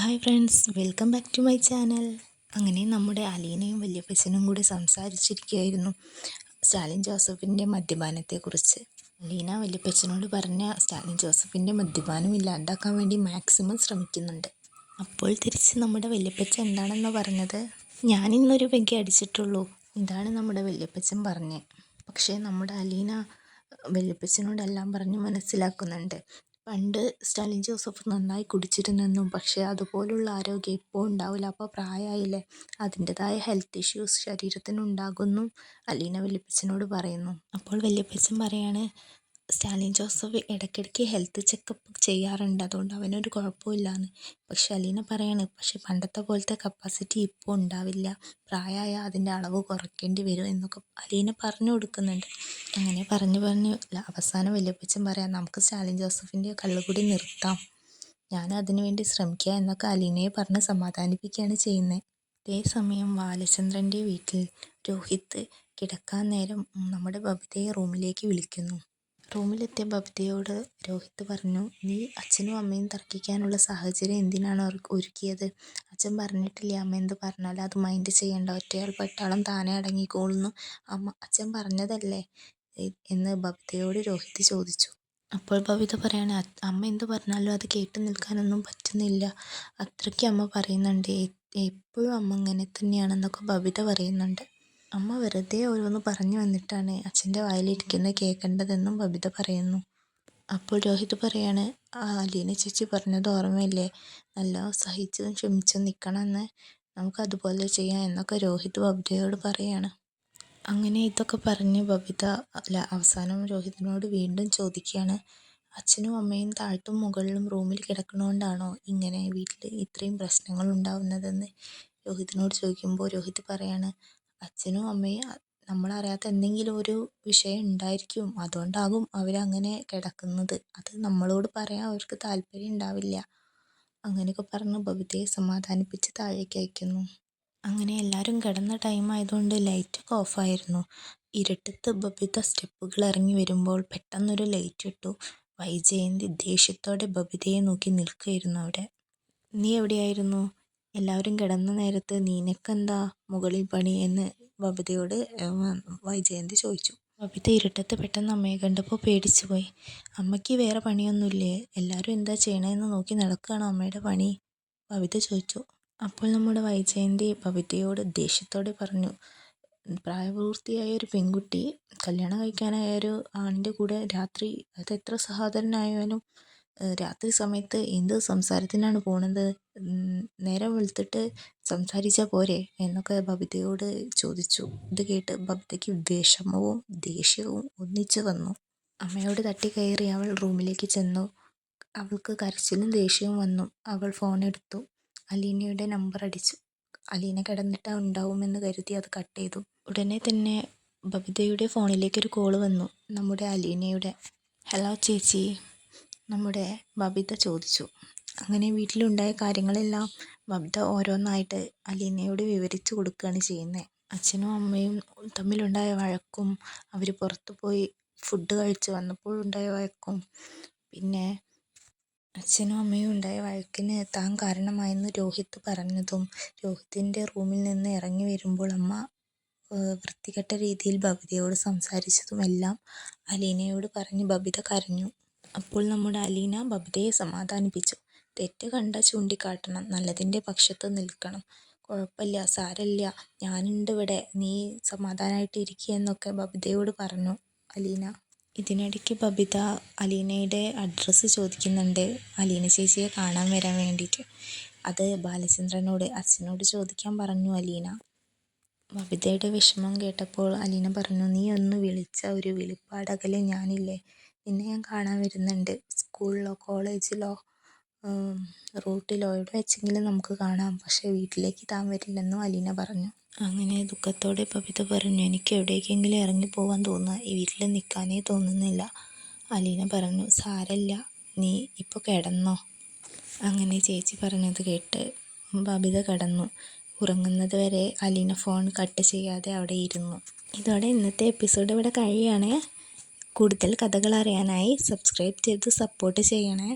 Hi friends, welcome back to my channel. അങ്ങനെ നമ്മുടെ അലീനയും വല്യപ്പച്ചനും കൂടി സംസാരിച്ചിരിക്കുകയായിരുന്നു സ്റ്റാലിൻ ജോസഫിൻ്റെ മദ്യപാനത്തെക്കുറിച്ച്. അലീന വല്യപ്പച്ചനോട് പറഞ്ഞ സ്റ്റാലിൻ ജോസഫിൻ്റെ മദ്യപാനം ഇല്ലാണ്ടാക്കാൻ വേണ്ടി മാക്സിമം ശ്രമിക്കുന്നുണ്ട്. അപ്പോൾ തിരിച്ച് നമ്മുടെ വല്യപ്പച്ചൻ എന്താണെന്ന് പറഞ്ഞത്, ഞാനിന്നൊരു പെഗ്ഗേ അടിച്ചിട്ടുള്ളൂ, ഇതാണ് നമ്മുടെ വല്യപ്പച്ചൻ പറഞ്ഞത്. പക്ഷേ നമ്മുടെ അലീന വല്യപ്പച്ചനോടെല്ലാം പറഞ്ഞ് മനസ്സിലാക്കുന്നുണ്ട്. പണ്ട് സ്റ്റാലിൻ ജോസഫ് നന്നായി കുടിച്ചിരുന്നെന്നും പക്ഷേ അതുപോലുള്ള ആരോഗ്യം ഇപ്പോൾ ഉണ്ടാവില്ല, അപ്പോൾ പ്രായമായില്ലേ, അതിൻ്റെതായ ഹെൽത്ത് ഇഷ്യൂസ് ശരീരത്തിനുണ്ടാകുന്നു അലീന വല്യപ്പച്ചനോട് പറയുന്നു. അപ്പോൾ വല്യപ്പച്ചൻ പറയാണ്, സ്റ്റാലിൻ ജോസഫ് ഇടയ്ക്കിടയ്ക്ക് ഹെൽത്ത് ചെക്കപ്പ് ചെയ്യാറുണ്ട്, അതുകൊണ്ട് അവനൊരു കുഴപ്പമില്ലാന്ന്. പക്ഷെ അലീന പറയാണ്, പക്ഷെ പണ്ടത്തെ പോലത്തെ കപ്പാസിറ്റി ഇപ്പോൾ ഉണ്ടാവില്ല, പ്രായമായ അതിൻ്റെ അളവ് കുറയ്ക്കേണ്ടി വരും എന്നൊക്കെ അലീന പറഞ്ഞു കൊടുക്കുന്നുണ്ട്. അങ്ങനെ പറഞ്ഞ് അവസാനം വല്യപ്പച്ചൻ പറയാം, നമുക്ക് സ്റ്റാലിൻ ജോസഫിൻ്റെ കള്ളുകുടി നിർത്താം, ഞാൻ അതിനു വേണ്ടി ശ്രമിക്കുക എന്നൊക്കെ അലീനയെ പറഞ്ഞ് സമാധാനിപ്പിക്കുകയാണ് ചെയ്യുന്നത്. അതേസമയം ബാലചന്ദ്രൻ്റെ വീട്ടിൽ രോഹിത് കിടക്കാൻ നേരം നമ്മുടെ ബബിതയെ റൂമിലേക്ക് വിളിക്കുന്നു. റൂമിലെത്തിയ ബബിതയോട് രോഹിത് പറഞ്ഞു, നീ അച്ഛനും അമ്മയും തർക്കിക്കാനുള്ള സാഹചര്യം എന്തിനാണ് ഒരുക്കിയത്? അച്ഛൻ പറഞ്ഞിട്ടില്ലേ അമ്മ എന്ത് പറഞ്ഞാലും അത് മൈൻഡ് ചെയ്യേണ്ട, ഒറ്റയാൾ പട്ടാളം താനെ അടങ്ങിക്കോളുന്നു, അച്ഛൻ പറഞ്ഞതല്ലേ എന്ന് ബബിതയോട് രോഹിത് ചോദിച്ചു. അപ്പോൾ ബബിത പറയാണ്, അമ്മ എന്ത് പറഞ്ഞാലും അത് കേട്ട് നിൽക്കാനൊന്നും പറ്റുന്നില്ല, അത്രയ്ക്ക് അമ്മ പറയുന്നുണ്ട്, എപ്പോഴും അമ്മ ഇങ്ങനെ തന്നെയാണെന്നൊക്കെ ബബിത പറയുന്നുണ്ട്. അമ്മ വെറുതെ ഓരോന്ന് പറഞ്ഞു വന്നിട്ടാണ് അച്ഛൻ്റെ വായിലിരിക്കുന്നത് കേൾക്കേണ്ടതെന്നും ബബിത പറയുന്നു. അപ്പോൾ രോഹിത് പറയാണ്, അലീന ചേച്ചി പറഞ്ഞത് ഓർമ്മയില്ലേ, നല്ല സഹിച്ചും ക്ഷമിച്ചും നിൽക്കണമെന്ന്, നമുക്കതുപോലെ ചെയ്യാം എന്നൊക്കെ രോഹിത് ബബിതയോട് പറയാണ്. അങ്ങനെ ഇതൊക്കെ പറഞ്ഞ് ബബിത അവസാനം രോഹിതിനോട് വീണ്ടും ചോദിക്കുകയാണ്, അച്ഛനും അമ്മയും താഴത്തും മുകളിലും റൂമിൽ കിടക്കണോണ്ടാണോ ഇങ്ങനെ വീട്ടിൽ ഇത്രയും പ്രശ്നങ്ങൾ ഉണ്ടാവുന്നതെന്ന് രോഹിതിനോട് ചോദിക്കുമ്പോൾ രോഹിത് പറയാണ്, അച്ഛനും അമ്മയും നമ്മളറിയാത്ത എന്തെങ്കിലും ഒരു വിഷയം ഉണ്ടായിരിക്കും, അതുകൊണ്ടാകും അവരങ്ങനെ കിടക്കുന്നത്, അത് നമ്മളോട് പറയാൻ അവർക്ക് താല്പര്യം ഉണ്ടാവില്ല, അങ്ങനെയൊക്കെ പറഞ്ഞ് ബബിതയെ സമാധാനിപ്പിച്ച് താഴേക്ക് അയക്കുന്നു. അങ്ങനെ എല്ലാവരും കിടന്ന ടൈം ആയതുകൊണ്ട് ലൈറ്റൊക്കെ ഓഫായിരുന്നു. ഇരുട്ടത്ത് ബബിത സ്റ്റെപ്പുകൾ ഇറങ്ങി വരുമ്പോൾ പെട്ടെന്നൊരു ലൈറ്റ് ഇട്ടു. വൈജയന്തി ദേഷ്യത്തോടെ ബബിതയെ നോക്കി നിൽക്കുകയായിരുന്നു അവിടെ. നീ എവിടെയായിരുന്നു? എല്ലാവരും കിടന്ന നേരത്ത് നിനക്കെന്താ മുകളിൽ പണി എന്ന് ബബിതയോട് വൈജയന്തി ചോദിച്ചു. ബബിത ഇരുട്ടത്ത് പെട്ടെന്ന് അമ്മയെ കണ്ടപ്പോൾ പേടിച്ചു പോയി. അമ്മയ്ക്ക് വേറെ പണിയൊന്നുമില്ലേ, എല്ലാവരും എന്താ ചെയ്യണമെന്ന് നോക്കി നടക്കുകയാണോ അമ്മയുടെ പണി? ബബിത ചോദിച്ചു. അപ്പോൾ നമ്മുടെ വൈജയന്തി ബബിതയോട് ദേഷ്യത്തോടെ പറഞ്ഞു, പ്രായപൂർത്തിയായ ഒരു പെൺകുട്ടി കല്യാണം കഴിക്കാനായ ഒരു ആണിൻ്റെ കൂടെ രാത്രി, അത് എത്ര സഹോദരനായാലും രാത്രി സമയത്ത് എന്ത് സംസാരത്തിനാണ് പോണത്, നേരം വെളുത്തിട്ട് സംസാരിച്ചാൽ പോരെ എന്നൊക്കെ ബബിതയോട് ചോദിച്ചു. ഇത് കേട്ട് ബബിതയ്ക്ക് വിഷമവും ദേഷ്യവും ഒന്നിച്ചു വന്നു. അമ്മയോട് തട്ടിക്കയറി അവൾ റൂമിലേക്ക് ചെന്നു. അവൾക്ക് കരച്ചിലും ദേഷ്യവും വന്നു. അവൾ ഫോൺ എടുത്തു, അലീനയുടെ നമ്പർ അടിച്ചു. അലീന കിടന്നിട്ട് ഉണ്ടാവുമെന്ന് കരുതി അത് കട്ട് ചെയ്തു. ഉടനെ തന്നെ ബബിതയുടെ ഫോണിലേക്ക് ഒരു കോള് വന്നു, നമ്മുടെ അലീനയുടെ. ഹലോ ചേച്ചി, നമ്മുടെ ബബിത ചോദിച്ചു. അങ്ങനെ വീട്ടിലുണ്ടായ കാര്യങ്ങളെല്ലാം ബബിത ഓരോന്നായിട്ട് അലീനയോട് വിവരിച്ചു കൊടുക്കുകയാണ് ചെയ്യുന്നത്. അച്ഛനും അമ്മയും തമ്മിലുണ്ടായ വഴക്കും, അവർ പുറത്തു പോയി ഫുഡ് കഴിച്ച് വന്നപ്പോഴുണ്ടായ വഴക്കും, പിന്നെ അച്ഛനും അമ്മയും ഉണ്ടായ വഴക്കിന് താൻ കാരണമായെന്ന് രോഹിത് പറഞ്ഞതും, രോഹിത്തിൻ്റെ റൂമിൽ നിന്ന് ഇറങ്ങി വരുമ്പോൾ അമ്മ വൃത്തികെട്ട രീതിയിൽ ബബിതയോട് സംസാരിച്ചതുമെല്ലാം അലീനയോട് പറഞ്ഞ് ബബിത കരഞ്ഞു. അപ്പോൾ നമ്മുടെ അലീന ബബിതയെ സമാധാനിപ്പിച്ചു. തെറ്റ് കണ്ട ചൂണ്ടിക്കാട്ടണം, നല്ലതിൻ്റെ പക്ഷത്ത് നിൽക്കണം, കുഴപ്പമില്ല, സാരമില്ല, ഞാനുണ്ട് ഇവിടെ, നീ സമാധാനമായിട്ട് ഇരിക്കുക എന്നൊക്കെ ബബിതയോട് പറഞ്ഞു അലീന. ഇതിനിടയ്ക്ക് ബബിത അലീനയുടെ അഡ്രസ്സ് ചോദിക്കുന്നുണ്ട്, അലീന ചേച്ചിയെ കാണാൻ വരാൻ വേണ്ടിയിട്ട്. അത് ബാലചന്ദ്രനോട് അച്ഛനോട് ചോദിക്കാൻ പറഞ്ഞു അലീന. ബബിതയുടെ വിഷമം കേട്ടപ്പോൾ അലീന പറഞ്ഞു, നീ ഒന്ന് വിളിച്ച ഒരു വിളിപ്പാടകലെ ഞാനില്ലേ, നിന്നെ ഞാൻ കാണാൻ വരുന്നുണ്ട്, സ്കൂളിലോ കോളേജിലോ റൂട്ടിലോ എവിടെ വെച്ചെങ്കിലും നമുക്ക് കാണാം, പക്ഷേ വീട്ടിലേക്ക് താൻ വരില്ലെന്നും അലീന പറഞ്ഞു. അങ്ങനെ ദുഃഖത്തോടെ ബബിത പറഞ്ഞു, എനിക്ക് എവിടേക്കെങ്കിലും ഇറങ്ങി പോകാൻ തോന്നുക, ഈ വീട്ടിൽ നിൽക്കാനേ തോന്നുന്നില്ല. അലീന പറഞ്ഞു, സാരമില്ല, നീ ഇപ്പോൾ കിടന്നോ. അങ്ങനെ ചേച്ചി പറഞ്ഞത് കേട്ട് ബബിത കിടന്നു. ഉറങ്ങുന്നത് വരെ അലീന ഫോൺ കട്ട് ചെയ്യാതെ അവിടെ ഇരുന്നു. ഇതോടെ ഇന്നത്തെ എപ്പിസോഡ് ഇവിടെ കഴിയുകയാണ്. കൂടുതൽ കഥകൾ അറിയാനായി സബ്സ്ക്രൈബ് ചെയ്ത് സപ്പോർട്ട് ചെയ്യണേ.